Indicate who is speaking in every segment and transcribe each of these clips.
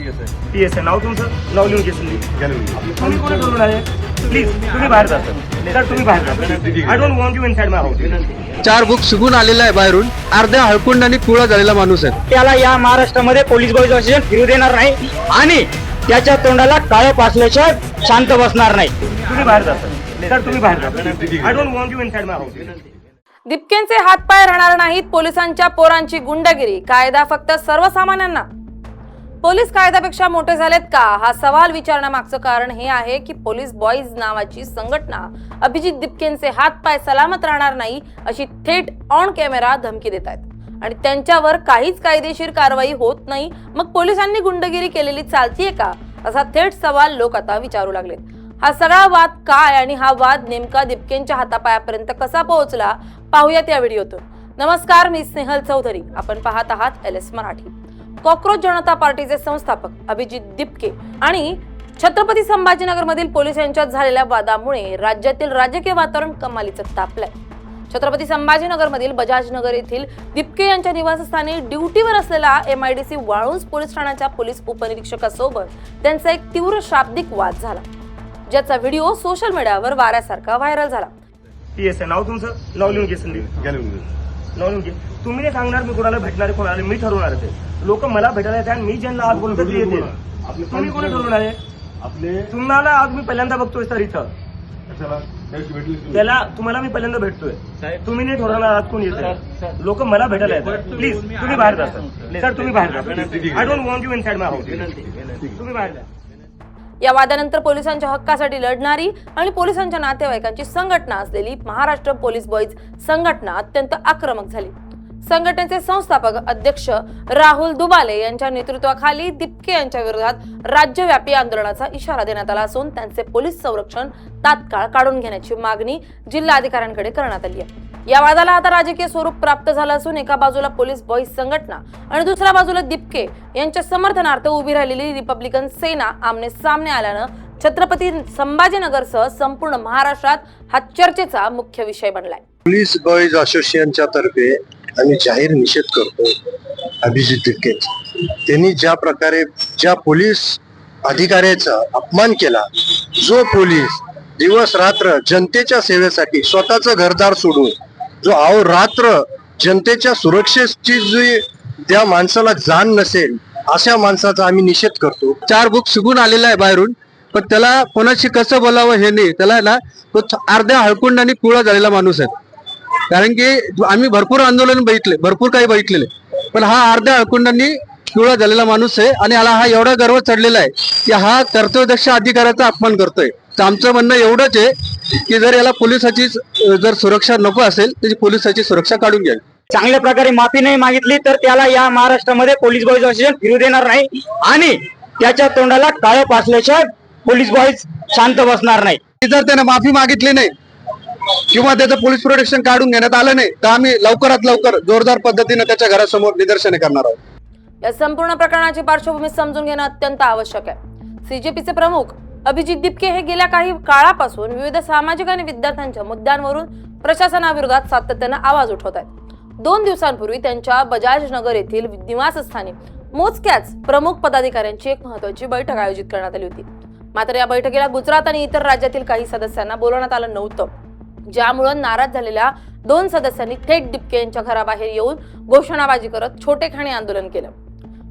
Speaker 1: PS आहे नाव तुमचं नाव लिहून घेतलं तुम्ही कोणी करून आहे प्लीज तुम्ही बाहेर जा सर तुम्ही बाहेर जा I don't want you inside my house
Speaker 2: 4 book शिकून आलेला आहे बाहेरून अर्ध्या हळकुंडाने कुळा झालेला माणूस आहे
Speaker 3: त्याला या महाराष्ट्रामध्ये पोलीस बॉईज असोसिएशन फिरू देणार नाही आणि त्याच्या तोंडाला काळं पासल्याशिवाय शांत बसणार नाही
Speaker 1: तुम्ही बाहेर जा सर तुम्ही बाहेर जा I don't want you inside my house
Speaker 4: दिपकेंचे हातपाय राहणार नाहीत पोलिसांच्या पोरांची गुंडगिरी कायदा फक्त सर्वसामान्यांना पोलीस कायद्यापेक्षा मोठे झालेत का हा सवाल विचारण्यामागचं कारण हे आहे की पोलीस बॉईज नावाची संघटना अभिजित दिपकेंचे हातपाय सलामत राहणार नाही अशी थेट ऑन कॅमेरा धमकी देत आहेत आणि त्यांच्यावर काहीच कायदेशीर कारवाई होत नाही मग पोलिसांनी गुंडगिरी केलेली चालतीये का असा थेट सवाल लोक आता विचारू लागलेत हा सगळा वाद काय आणि हा वाद नेमका दिपकेंच्या हातापायापर्यंत कसा पोहोचला पाहूयात या व्हिडिओतून नमस्कार मी स्नेहल चौधरी आपण पाहत आहात LS मराठी कॉक्रोच जनता पार्टीचे संस्थापक अभिजित दिपके आणि छत्रपती संभाजीनगर मधील पोलीस यांच्यात झालेल्या वादामुळे राज्यातील राजकीय वातावरण कमालीचं तापलंय छत्रपती संभाजीनगर मधील बजाजनगर येथील दिपके यांच्या निवासस्थानी ड्युटीवर असलेला MIDC वाळुंज पोलीस ठाण्याच्या पोलीस उपनिरीक्षकासोबत त्यांचा एक तीव्र शाब्दिक वाद झाला ज्याचा व्हिडिओ सोशल मीडियावर वाऱ्यासारखा व्हायरल झाला
Speaker 1: पीएस आहे नाव तुमचं नाव लिहून घे तुम्ही नाही सांगणार मी कोणाला भेटणार आहे कोणाला मी ठरवणार आहे लोक मला भेटायला येतात मी ज्यांना आज बोलतो ते येतील तुम्ही कोणी ठरवणार आहे तुम्हाला आज मी पहिल्यांदा बघतोय सर इथं त्याला तुम्हाला मी पहिल्यांदा भेटतोय तुम्ही नाही ठरवणार आज कोण येत लोक मला भेटायला येतात प्लीज तुम्ही बाहेर जा सर तुम्ही बाहेर जा I don't want you inside my house तुम्ही बाहेर जा
Speaker 4: या वादानंतर पोलिसांच्या हक्कासाठी लढणारी आणि पोलिसांच्या नातेवाईकांची संघटना असलेली महाराष्ट्र पोलीस बॉईज संघटना अत्यंत आक्रमक झाली संघटनेचे संस्थापक अध्यक्ष राहुल दुबाले यांच्या नेतृत्वाखाली दिपके यांच्या विरोधात राज्यव्यापी आंदोलनाचा इशारा देण्यात आला असून त्यांचे पोलीस संरक्षण तात्काळ काढून घेण्याची मागणी जिल्हाधिकाऱ्यांकडे करण्यात आली आहे या वादाला आता राजकीय स्वरूप प्राप्त झालं असून एका बाजूला पोलीस बॉईज संघटना आणि दुसऱ्या बाजूला दिपके यांच्या समर्थनार्थ उभी राहिलेली रिपब्लिकन सेना आमने सामने आल्यानं छत्रपती संभाजीनगरसह संपूर्ण महाराष्ट्रात हा चर्चेचा मुख्य विषय बनलाय
Speaker 2: पोलीस बॉईज असोसिएशनच्या तर्फे आम्ही जाहीर निषेध करतो अभिजित दिपके त्यांनी ज्या प्रकारे ज्या पोलीस अधिकाऱ्याचा अपमान केला जो पोलीस दिवस रात्र जनतेच्या सेवेसाठी स्वतःचं घरदार सोडून जो अहोरात्र जनतेच्या सुरक्षेची जी त्या माणसाला जाण नसेल अशा माणसाचा आम्ही निषेध करतो 4 बुक शिकून आलेला आहे बाहेरून पण त्याला कोणाशी कसं बोलावं हे नाही त्याला ना तो अर्ध्या हळकुंडाने कुळा झालेला माणूस आहे कारण की आम्ही भरपूर आंदोलन बघितले भरपूर काही बघितलेले पण हा अर्ध्या हळकुंडांनी पिवळा झालेला माणूस आहे आणि याला हा एवढा गर्व चढलेला आहे की हा कर्तव्यदक्ष अधिकाऱ्याचा अपमान करतोय तर आमचं म्हणणं एवढंच आहे की जर याला पोलिसाची जर सुरक्षा नको असेल त्याची पोलिसाची सुरक्षा काढून घ्यावी
Speaker 3: चांगल्या प्रकारे माफी नाही मागितली तर त्याला या महाराष्ट्रामध्ये पोलीस बॉईज असोसिएशन फिरू देणार नाही आणि त्याच्या तोंडाला काळं पासल्याशिवाय पोलीस बॉईज शांत बसणार नाही
Speaker 2: जर त्याने माफी मागितली नाही किंवा त्याचं पोलीस प्रोटेक्शन काढून घेण्यात आलं नाही तर आम्ही लवकरात लवकर जोरदार पद्धतीने त्याच्या घरासमोर निदर्शने करणार आहोत
Speaker 4: या संपूर्ण प्रकरणाची पार्श्वभूमी समजून घेणं अत्यंत आवश्यक आहे CJPचे प्रमुख अभिजित दिपके हे गेल्या काही काळापासून विविध सामाजिक आणि विद्यार्थ्यांच्या मुद्द्यांवरून प्रशासनाविरोधात सातत्यानं आवाज उठवत आहेत 2 दिवसांपूर्वी त्यांच्या बजाजनगर येथील निवासस्थानी मोजक्याच प्रमुख पदाधिकाऱ्यांची एक महत्त्वाची बैठक आयोजित करण्यात आली होती मात्र या बैठकीला गुजरात आणि इतर राज्यातील काही सदस्यांना बोलवण्यात आलं नव्हतं ज्यामुळे नाराज झालेल्या 2 सदस्यांनी थेट दिपके यांच्या घराबाहेर येऊन घोषणाबाजी करत छोटेखानी आंदोलन केलं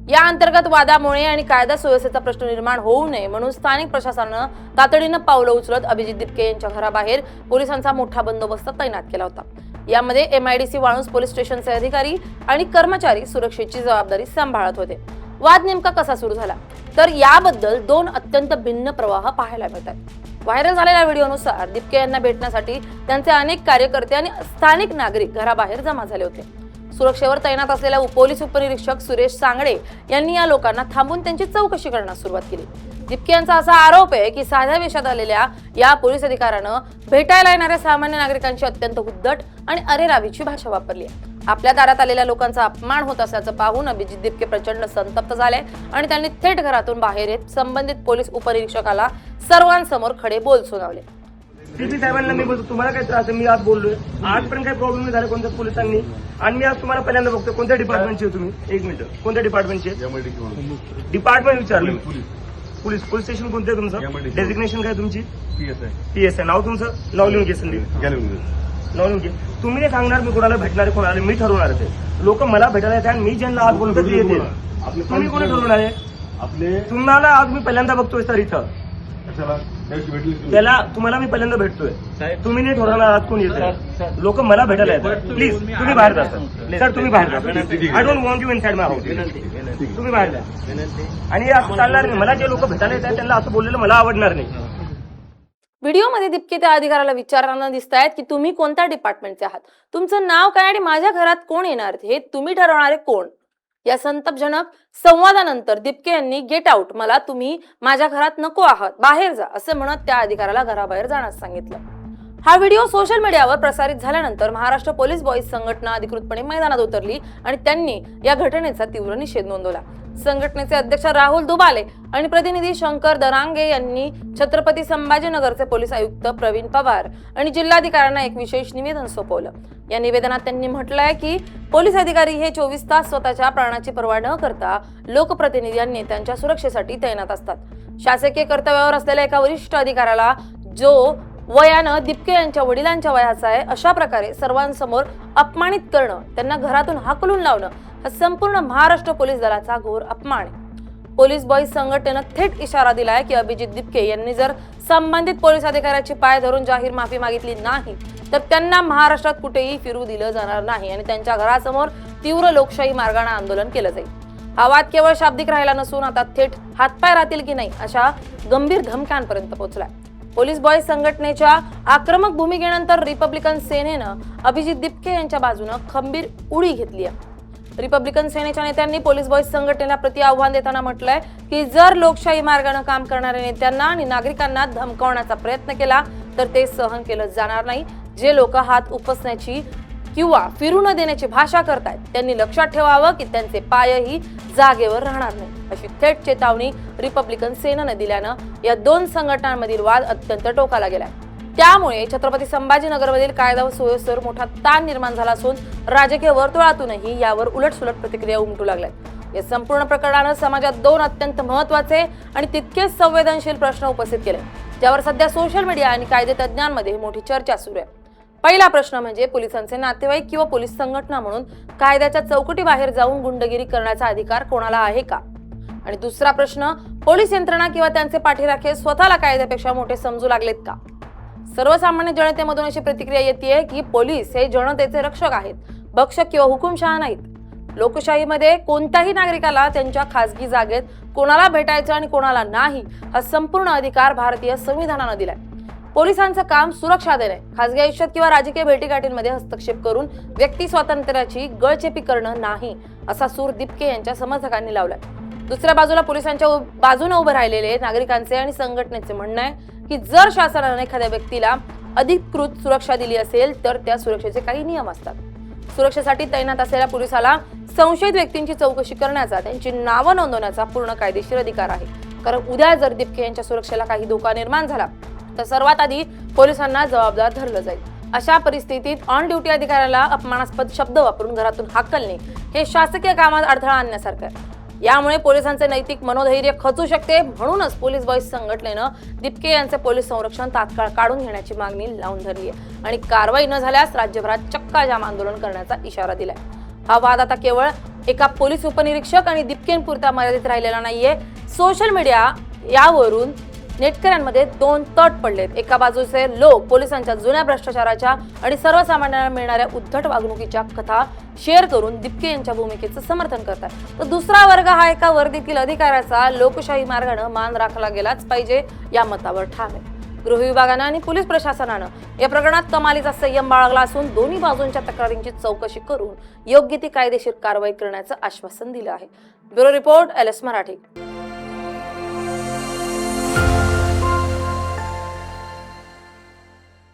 Speaker 4: या अंतर्गत वादामुळे आणि कायदा सुव्यवस्थेचा प्रश्न निर्माण होऊ नये म्हणून स्थानिक प्रशासनानं तातडीनं पावलं उचलत अभिजित दिपके यांच्या घराबाहेर पोलिसांचा मोठा बंदोबस्त तैनात केला होता यामध्ये MIDC वाळुंज पोलीस स्टेशनचे अधिकारी आणि कर्मचारी सुरक्षेची जबाबदारी सांभाळत होते वाद नेमका कसा सुरू झाला तर याबद्दल 2 अत्यंत भिन्न प्रवाह पाहायला मिळतात व्हायरल झालेल्या व्हिडिओनुसार दिपके यांना भेटण्यासाठी त्यांचे अनेक कार्यकर्ते आणि स्थानिक नागरिक घराबाहेर जमा झाले होते सुरक्षेवर तैनात असलेल्या पोलीस उपनिरीक्षक सुरेश सांगडे यांनी या लोकांना थांबून त्यांची चौकशी करण्यास सुरुवात केली दिपके यांचा असा आरोप आहे की साध्या वेशात आलेल्या या पोलीस अधिकाऱ्यानं भेटायला येणाऱ्या सामान्य नागरिकांची अत्यंत उद्धट आणि अरेरावीची भाषा वापरली आहे आपल्या दारात आलेल्या लोकांचा अपमान होत असल्याचं पाहून अभिजित दिपके प्रचंड संतप्त झाले आणि त्यांनी थेट घरातून बाहेर येत संबंधित पोलीस उपनिरीक्षकाला सर्वांसमोर खडे बोल सुनावले
Speaker 1: सीपी साहेबांना मी बोलतो तुम्हाला काय त्रास आहे, मी आज बोललोय, आजपर्यंत काही प्रॉब्लेम नाही झाला कोणत्या पोलिसांनी. आणि मी आज तुम्हाला पहिल्यांदा बघतो कोणत्या डिपार्टमेंटचे तुम्ही, एक मिनिट, कोणत्या डिपार्टमेंटचे डिपार्टमेंट विचारलं. पोलीस स्टेशन कोणतं आहे तुमचं, डेजिग्नेशन काय तुमची, PSI. नाव तुमचं, नाव लिहून घे संदीप, नाव लिहून घे. तुम्ही नाही सांगणार मी कोणाला भेटणार आहे, कोणाला मी ठरवणार आहे. लोक मला भेटायला येतात आणि मी ज्यांना आज बोलतो ते येते. तुम्ही कोणी ठरवणार आहे, तुम्हाला आज मी पहिल्यांदा बघतोय सर इथं, त्याला तुम्हाला मी पहिल्यांदा भेटतोय, तुम्ही नाही ठरवणार आज कोण येते. लोक मला भेटायला येतात, प्लीज तुम्ही बाहेर जा सर, तुम्ही बाहेर जा. I don't want you inside my house, तुम्ही बाहेर जा. आणि असं चालणार नाही, मला जे लोक भेटायला येतात त्यांना असं बोललेलं मला आवडणार नाही.
Speaker 4: व्हिडिओमध्ये दिपके त्या अधिकाऱ्याला विचारताना दिसत आहेत की तुम्ही कोणत्या डिपार्टमेंटचे आहात, तुमचं नाव काय आणि माझ्या घरात कोण येणार हे तुम्ही ठरवणारे कोण. या संतापजनक संवादानंतर दिपके यांनी गेट आउट, मला तुम्ही माझ्या घरात नको आहात, बाहेर जा असं म्हणत त्या अधिकाऱ्याला घराबाहेर जाण्यास सांगितलं. हा व्हिडिओ सोशल मीडियावर प्रसारित झाल्यानंतर महाराष्ट्र पोलीस बॉईज संघटना अधिकृतपणे मैदानात उतरली आणि त्यांनी या घटनेचा तीव्र निषेध नोंदवला. संघटनेचे अध्यक्ष राहुल दुबाले आणि प्रतिनिधी शंकर दरांगे यांनी छत्रपती संभाजीनगरचे पोलीस आयुक्त प्रवीण पवार आणि जिल्हाधिकाऱ्यांना एक विशेष निवेदन सोपवलं. या निवेदनात त्यांनी म्हटलंय की पोलीस अधिकारी हे 24 तास स्वतःच्या प्राणाची पर्वा न करता लोकप्रतिनिधी आणि नेत्यांच्या सुरक्षेसाठी तैनात असतात. शासकीय कर्तव्यावर असलेल्या एका वरिष्ठ अधिकाऱ्याला जो वयानं दिपके यांच्या वडिलांच्या वयाचा आहे अशा प्रकारे सर्वांसमोर अपमानित करणं, त्यांना घरातून हाकलून लावणं हा संपूर्ण महाराष्ट्र पोलीस दलाचा घोर अपमान आहे. पोलीस बॉईज संघटनेनं थेट इशारा दिलाय की अभिजित दिपके यांनी जर संबंधित पोलीस अधिकाऱ्याची पाय धरून जाहीर माफी मागितली नाही तर त्यांना महाराष्ट्रात कुठेही फिरू दिलं जाणार नाही आणि त्यांच्या घरासमोर तीव्र लोकशाही मार्गाने आंदोलन केलं जाईल. हा वाद केवळ शाब्दिक राहिला नसून आता थेट हातपाय राहतील की नाही अशा गंभीर धमक्यांपर्यंत पोहोचलाय. पोलीस बॉईज संघटनेच्या आक्रमक भूमिकेनंतर रिपब्लिकन सेनेनं अभिजित दिपके यांच्या बाजूनं खंबीर उडी घेतली आहे. रिपब्लिकन सेनेच्या नेत्यांनी पोलीस बॉईज संघटनेला प्रति आव्हान देताना म्हटलंय की जर लोकशाही मार्गाने काम करणाऱ्या नेत्यांना आणि नागरिकांना धमकावण्याचा प्रयत्न केला तर ते सहन केलं जाणार नाही. जे लोक हात उपसण्याची किंवा फिरू न देण्याची भाषा करतायत त्यांनी लक्षात ठेवावं की त्यांचे पायही जागेवर राहणार नाही अशी थेट चेतावणी रिपब्लिकन सेनेनं दिल्यानं या दोन संघटनांमधील वाद अत्यंत टोकाला गेलाय. त्यामुळे छत्रपती संभाजीनगरमधील कायदा व सुव्यवस्थेवर मोठा ताण निर्माण झाला असून राजकीय वर्तुळातूनही यावर उलटसुलट प्रतिक्रिया उमटू लागल्यात. या संपूर्ण प्रकरणानं समाजात दोन अत्यंत महत्त्वाचे आणि तितकेच संवेदनशील प्रश्न उपस्थित केले ज्यावर सध्या सोशल मीडिया आणि कायदे तज्ज्ञांमध्ये मोठी चर्चा सुरू आहे. पहिला प्रश्न म्हणजे पोलिसांचे नातेवाईक किंवा पोलीस संघटना म्हणून कायद्याच्या चौकटी बाहेर जाऊन गुंडगिरी करण्याचा अधिकार कोणाला आहे का. आणि दुसरा प्रश्न, पोलीस यंत्रणा किंवा त्यांचे पाठीराखे स्वतःला कायद्यापेक्षा मोठे समजू लागलेत का. सर्वसामान्य जनतेमधून अशी प्रतिक्रिया येते की पोलीस हे जनतेचे रक्षक आहेत, भक्षक किंवा हुकुमशहा नाहीत. लोकशाहीमध्ये कोणत्याही नागरिकाला त्यांच्या खासगी जागेत कोणाला भेटायचं आणि कोणाला नाही हा संपूर्ण अधिकार भारतीय संविधानानं दिलाय. पोलिसांचं काम सुरक्षा देणे, खासगी आयुष्यात किंवा राजकीय भेटीगाठींमध्ये हस्तक्षेप करून व्यक्ती स्वातंत्र्याची गळचेपी करणं नाही असा सूर दिपके यांच्या समर्थकांनी लावलाय. दुसऱ्या बाजूला पोलिसांच्या बाजूने उभे राहिलेले नागरिकांचे आणि संघटनेचे म्हणणं आहे की जर शासनाने एखाद्या व्यक्तीला अधिकृत सुरक्षा दिली असेल तर त्या सुरक्षेचे काही नियम असतात. सुरक्षेसाठी तैनात असलेल्या पोलिसाला संशयित व्यक्तींची चौकशी करण्याचा, त्यांची नावं नोंदवण्याचा पूर्ण कायदेशीर अधिकार आहे. कारण उद्या जर दिपके यांच्या सुरक्षेला काही धोका निर्माण झाला तर सर्वात आधी पोलिसांना जबाबदार धरलं जाईल. अशा परिस्थितीत ऑन ड्युटी अधिकाऱ्याला अपमानास्पद शब्द वापरून घरातून हाकलणे हे शासकीय कामात अडथळा आणण्यासारखं आहे. यामुळे पोलिसांचे नैतिक मनोधैर्य खचू शकते. म्हणूनच पोलीस बॉईज संघटनेनं दिपके यांचे पोलीस संरक्षण तात्काळ काढून घेण्याची मागणी लावून धरली आहे आणि कारवाई न झाल्यास राज्यभरात चक्का जाम आंदोलन करण्याचा इशारा दिलाय. हा वाद आता केवळ एका पोलीस उपनिरीक्षक आणि दिपकेंपुरता मर्यादित राहिलेला नाहीये. सोशल मीडिया यावरून नेटकऱ्यांमध्ये दोन तट पडलेत. एका बाजूचे लोक पोलिसांच्या जुन्या भ्रष्टाचाराच्या आणि सर्वसामान्यांना मिळणाऱ्या उद्धट वागणुकीच्या कथा शेअर करून दिपके यांच्या भूमिकेचं समर्थन करतात, तर दुसरा वर्ग हा एका वर्दीतील अधिकाऱ्याचा लोकशाही मार्गाने मान राखला गेलाच पाहिजे या मतावर ठाम आहे. गृह विभागानं आणि पोलीस प्रशासनानं या प्रकरणात कमालीचा संयम बाळगला असून दोन्ही बाजूंच्या तक्रारींची चौकशी करून योग्य ती कायदेशीर कारवाई करण्याचं आश्वासन दिलं आहे. Bureau report LS Marathi.